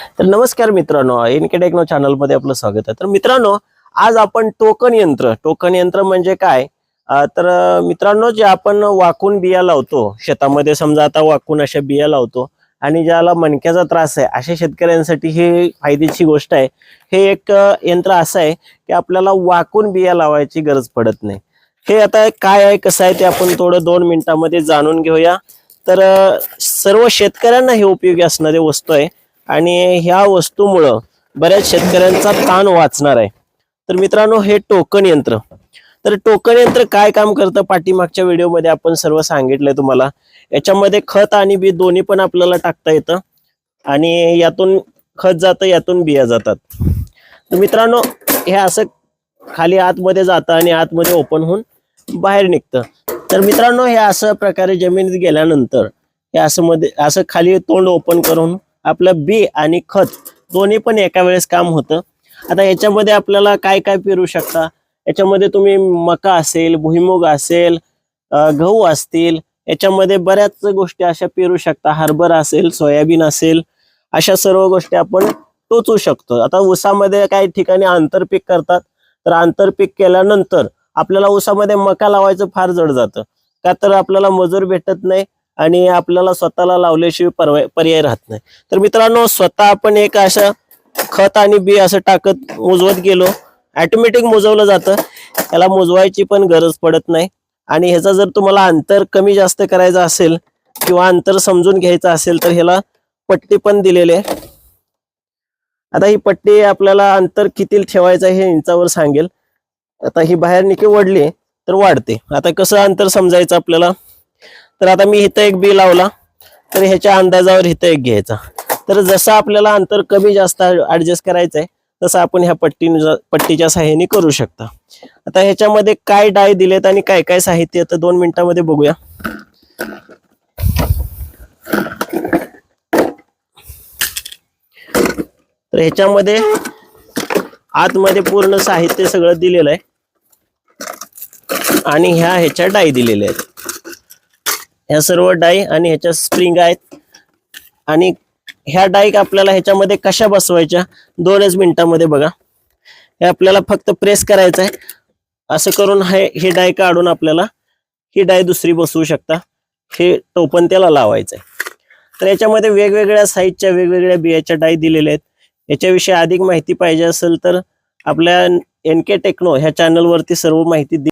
तर नमस्कार मित्रांनो, एनके टेक्नो चॅनल मध्ये आपलं स्वागत आहे। तर मित्रांनो, आज आपण टोकन यंत्र म्हणजे काय? मित्रांनो, जे आपण वाकून बिया लावतो शेतामध्ये, समजा आता वाकून अशा बिया लावतो आणि ज्याला मणक्याचा त्रास आहे अशा शेतकऱ्यांसाठी हे फायद्याची गोष्ट आहे। हे एक यंत्र असं आहे की आपल्याला वाकून बिया लावायची गरज पडत नाही। हे आता काय आहे, कसं आहे ते आपण थोडं 2 मिनिटांमध्ये जाणून घेऊया। तर सर्व शेतकऱ्यांना हे उपयोगी असणारी वस्तू आहे आणि ह्या वस्तूमुळं बऱ्याच शेतकऱ्यांचा ताण वाचणार आहे। तर मित्रांनो, हे टोकन यंत्र, तर टोकन यंत्र काय काम करतं पाठीमागच्या व्हिडिओमध्ये आपण सर्व सांगितलंय तुम्हाला। याच्यामध्ये खत आणि बी दोन्ही पण आपल्याला टाकता येतं आणि यातून खत जातं, यातून बिया जातात। तर मित्रांनो, हे असं खाली आतमध्ये जातं आणि आतमध्ये ओपन होऊन बाहेर निघतं। तर मित्रांनो, हे असं प्रकारे जमिनीत गेल्यानंतर हे असं खाली तोंड ओपन करून आपलं बी आणि खत दोन्ही पण एका वेळेस काम होतं। आता याच्यामध्ये आपल्याला काय काय पेरू शकता, याच्यामध्ये तुम्ही मका असेल, भुईमुग असेल, गहू असतील, याच्यामध्ये बऱ्याच गोष्टी अशा पेरू शकता, हरभरा असेल, सोयाबीन असेल, अशा सर्व गोष्टी आपण टोचू शकतो। आता ऊसामध्ये काही ठिकाणी आंतरपीक करतात, तर आंतरपीक केल्यानंतर आपल्याला ऊसामध्ये मका लावायचं फार जड जातं, का तर आपल्याला मजूर भेटत नाही आणि आपल्याला स्वतःला लावल्याशिवाय पर्याय राहत नाही। तर मित्रांनो, स्वतः आपण एक असं खत आणि बी असं टाकत मोजवत गेलो, ऑटोमॅटिक मोजवलं जातं, त्याला मोजवायची पण गरज पडत नाही। आणि ह्याचा जर तुम्हाला अंतर कमी जास्त करायचं असेल किंवा अंतर समजून घ्यायचं असेल तर ह्याला पट्टी पण दिलेली आहे। आता ही पट्टी आपल्याला अंतर किती ठेवायचं हे इंचावर सांगेल। आता ही बाहेर निघे वडली तर वाढते। आता कसं अंतर समजायचं आपल्याला, तर आता मी इथं एक बी लावला, तर ह्याच्या अंदाजावर इथं एक घ्यायचा। तर जसं आपल्याला अंतर कमी जास्त ऍडजस्ट करायचं आहे तसं आपण ह्या पट्टीच्या सहाय्याने करू शकता। आता ह्याच्यामध्ये काय डाय दिलेत आणि काय काय साहित्य तर 2 मिनिटांमध्ये बघूया। तर ह्याच्यामध्ये आतमध्ये पूर्ण साहित्य सगळं दिलेलं आहे आणि ह्याच्या डाय दिलेल्या आहेत, ह्या सर्व डाय आणि ह्याच्या स्प्रिंग आहेत। आणि ह्या डाय आपल्याला ह्याच्यामध्ये कशा बसवायच्या 2च मिनिटांमध्ये बघा। हे आपल्याला फक्त प्रेस करायचं आहे, असं करून हे डाय काढून आपल्याला ही डाय दुसरी बसवू शकता। हे टोपण त्याला लावायचं आहे। तर याच्यामध्ये वेगवेगळ्या साईजच्या वेगवेगळ्या बियाच्या डाय दिलेल्या आहेत। याच्याविषयी अधिक माहिती पाहिजे असेल तर आपल्या एनके टेक्नो ह्या चॅनलवरती सर्व माहिती